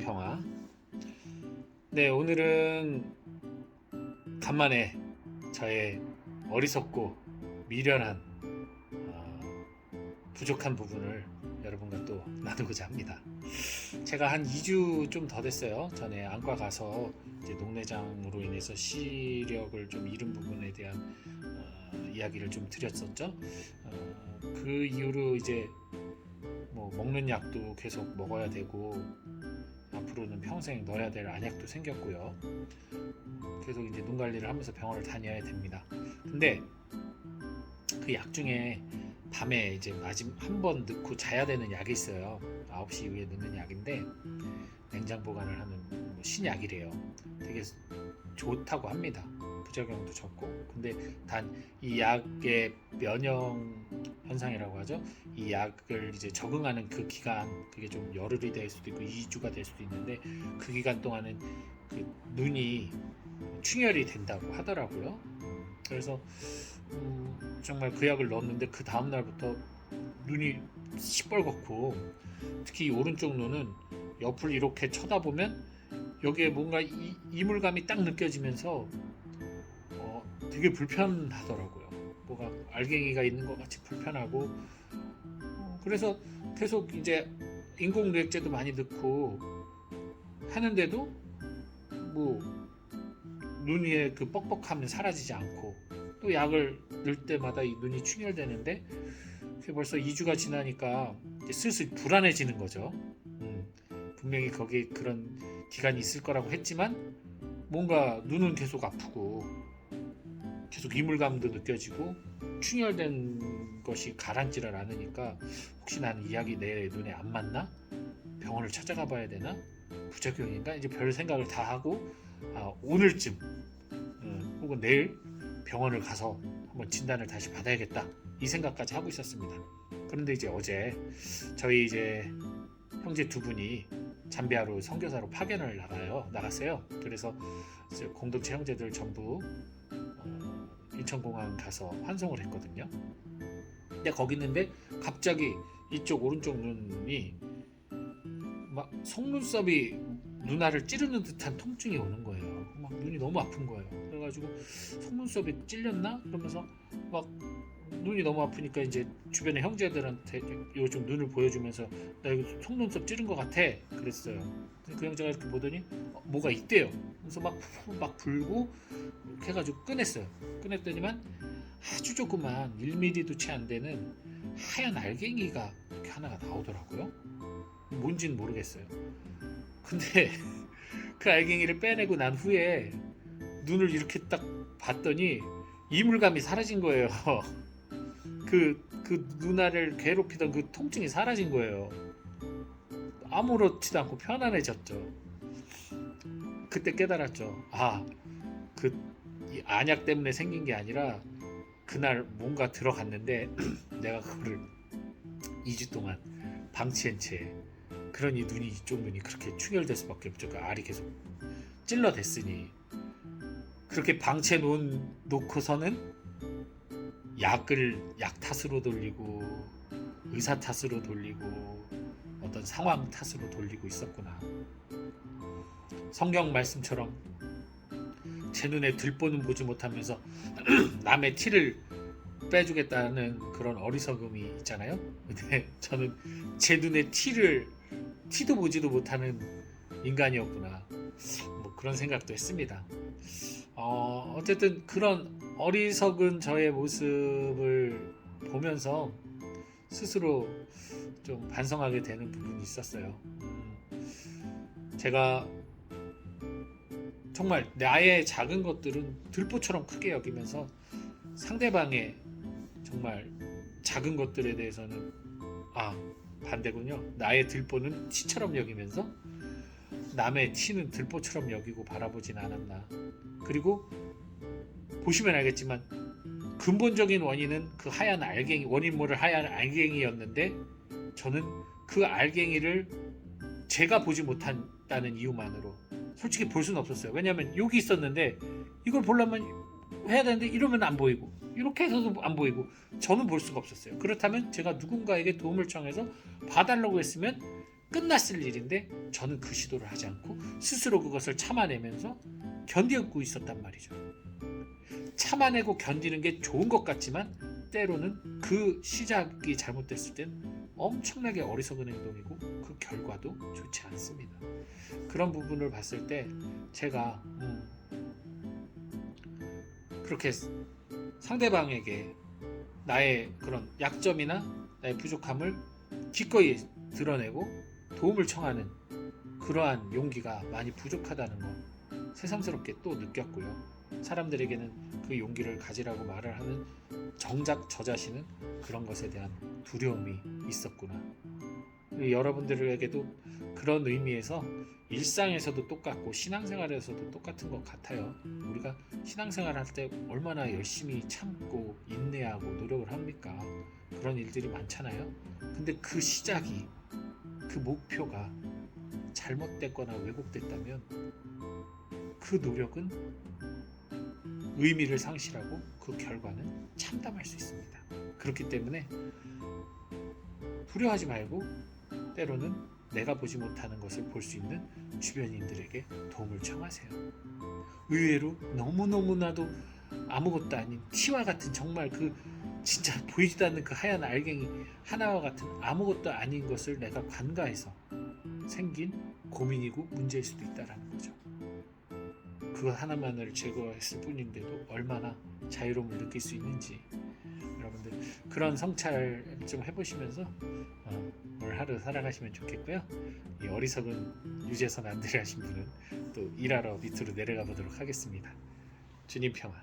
평화. 네, 오늘은 간만에 저의 어리석고 미련한 부족한 부분을 여러분과 또 나누고자 합니다. 제가 한 2주 좀 더 됐어요. 전에 안과 가서 이제 녹내장으로 인해서 시력을 좀 잃은 부분에 대한 이야기를 좀 드렸었죠. 그 이후로 이제 뭐 먹는 약도 계속 먹어야 되고 앞으로는 평생 넣어야 될 안약도 생겼고요. 계속 이제 눈 관리를 하면서 병원을 다녀야 됩니다. 근데 그 약 중에 밤에 이제 한 번 넣고 자야 되는 약이 있어요. 9시 이후에 넣는 약인데 냉장 보관을 하는 신약이래요. 되게 좋다고 합니다. 부작용도 적고. 근데 단 이 약의 면역 현상이라고 하죠. 이 약을 이제 적응하는 그 기간, 그게 좀 열흘이 될 수도 있고 2주가 될 수도 있는데 그 기간 동안은 그 눈이 충혈이 된다고 하더라고요. 그래서 정말 그 약을 넣었는데 그 다음 날부터 눈이 시뻘겋고 특히 오른쪽 눈은 옆을 이렇게 쳐다보면 여기에 뭔가 이물감이 딱 느껴지면서 되게 불편하더라고요. 뭐가 알갱이가 있는 것 같이 불편하고 그래서 계속 이제 인공누액제도 많이 넣고 하는데도 뭐 눈 위에 그 뻑뻑함은 사라지지 않고 또 약을 넣을 때마다 이 눈이 충혈되는데 벌써 2주가 지나니까 이제 슬슬 불안해지는 거죠. 분명히 거기에 그런 기간이 있을 거라고 했지만 뭔가 눈은 계속 아프고 계속 이물감도 느껴지고 충혈된 것이 가라앉지를 않으니까 혹시 나는 이 약이 내 눈에 안 맞나? 병원을 찾아가 봐야 되나? 부작용인가? 이제 별 생각을 다 하고 오늘쯤 혹은 내일 병원을 가서 한번 진단을 다시 받아야겠다 이 생각까지 하고 있었습니다. 그런데 이제 어제 저희 이제 형제 두 분이 잠비아로 선교사로 파견을 나갔어요. 그래서 이제 공동체 형제들 전부 인천공항 가서 환송을 했거든요. 근데 거기 있는데 갑자기 이쪽 오른쪽 눈이 막 속눈썹이 눈알을 찌르는 듯한 통증이 오는 거예요. 막 눈이 너무 아픈 거예요. 그래가지고 속눈썹이 찔렸나? 그러면서 막 눈이 너무 아프니까 이제 주변의 형제들한테 요즘 눈을 보여주면서 나 이거 속눈썹 찌른 것 같아 그랬어요. 그 형제가 이렇게 보더니 뭐가 있대요. 그래서 막 불고 이렇게 해가지고 꺼냈더니만 아주 조그만 1mm도 채 안 되는 하얀 알갱이가 이렇게 하나가 나오더라고요. 뭔지는 모르겠어요. 근데 그 알갱이를 빼내고 난 후에 눈을 이렇게 딱 봤더니 이물감이 사라진 거예요. 그 눈알을 괴롭히던 그 통증이 사라진 거예요. 아무렇지도 않고 편안해졌죠. 그때 깨달았죠. 그 안약 때문에 생긴 게 아니라 그날 뭔가 들어갔는데 내가 그거를 2주 동안 방치한 채 그러니 이쪽 눈이 그렇게 충혈될 수밖에 없죠. 그 알이 계속 찔러댔으니 그렇게 방치해 놓고서는 약 탓으로 돌리고 의사 탓으로 돌리고 어떤 상황 탓으로 돌리고 있었구나. 성경 말씀처럼 제 눈에 들보는 보지 못하면서 남의 티를 빼주겠다는 그런 어리석음이 있잖아요. 근데 저는 제 눈에 티도 보지도 못하는 인간이었구나. 뭐 그런 생각도 했습니다. 어쨌든 그런 어리석은 저의 모습을 보면서 스스로 좀 반성하게 되는 부분이 있었어요. 제가 정말 나의 작은 것들은 들보처럼 크게 여기면서 상대방의 정말 작은 것들에 대해서는 반대군요. 나의 들보는 티처럼 여기면서 남의 티는 들보처럼 여기고 바라보진 않았나. 그리고 보시면 알겠지만 근본적인 원인은 그 하얀 알갱이, 원인 모를 하얀 알갱이였는데 저는 그 알갱이를 제가 보지 못한다는 이유만으로 솔직히 볼 수는 없었어요. 왜냐하면 여기 있었는데 이걸 보려면 해야 되는데 이러면 안 보이고 이렇게 해서도 안 보이고 저는 볼 수가 없었어요. 그렇다면 제가 누군가에게 도움을 청해서 봐달라고 했으면 끝났을 일인데 저는 그 시도를 하지 않고 스스로 그것을 참아내면서 견디고 있었단 말이죠. 참아내고 견디는 게 좋은 것 같지만 때로는 그 시작이 잘못됐을 땐 엄청나게 어리석은 행동이고 그 결과도 좋지 않습니다. 그런 부분을 봤을 때 제가 그렇게 상대방에게 나의 그런 약점이나 나의 부족함을 기꺼이 드러내고 도움을 청하는 그러한 용기가 많이 부족하다는 거 새삼스럽게 또 느꼈고요. 사람들에게는 그 용기를 가지라고 말을 하는 정작 저 자신은 그런 것에 대한 두려움이 있었구나. 여러분들에게도 그런 의미에서 일상에서도 똑같고 신앙생활에서도 똑같은 것 같아요. 우리가 신앙생활 할 때 얼마나 열심히 참고 인내하고 노력을 합니까? 그런 일들이 많잖아요. 근데 그 시작이, 그 목표가 잘못됐거나 왜곡됐다면 그 노력은 의미를 상실하고 그 결과는 참담할 수 있습니다. 그렇기 때문에 두려워하지 말고 때로는 내가 보지 못하는 것을 볼 수 있는 주변인들에게 도움을 청하세요. 의외로 너무너무나도 아무것도 아닌 티와 같은 정말 그 진짜 보이지도 않는 그 하얀 알갱이 하나와 같은 아무것도 아닌 것을 내가 관가해서 생긴 고민이고 문제일 수도 있다는 거죠. 그것 하나만을 제거했을 뿐인데도 얼마나 자유로움을 느낄 수 있는지 여러분들 그런 성찰 좀 해보시면서 오늘 하루 살아가시면 좋겠고요. 이 어리석은 유재선 안드레 하신 분은 또 일하러 밑으로 내려가 보도록 하겠습니다. 주님 평안.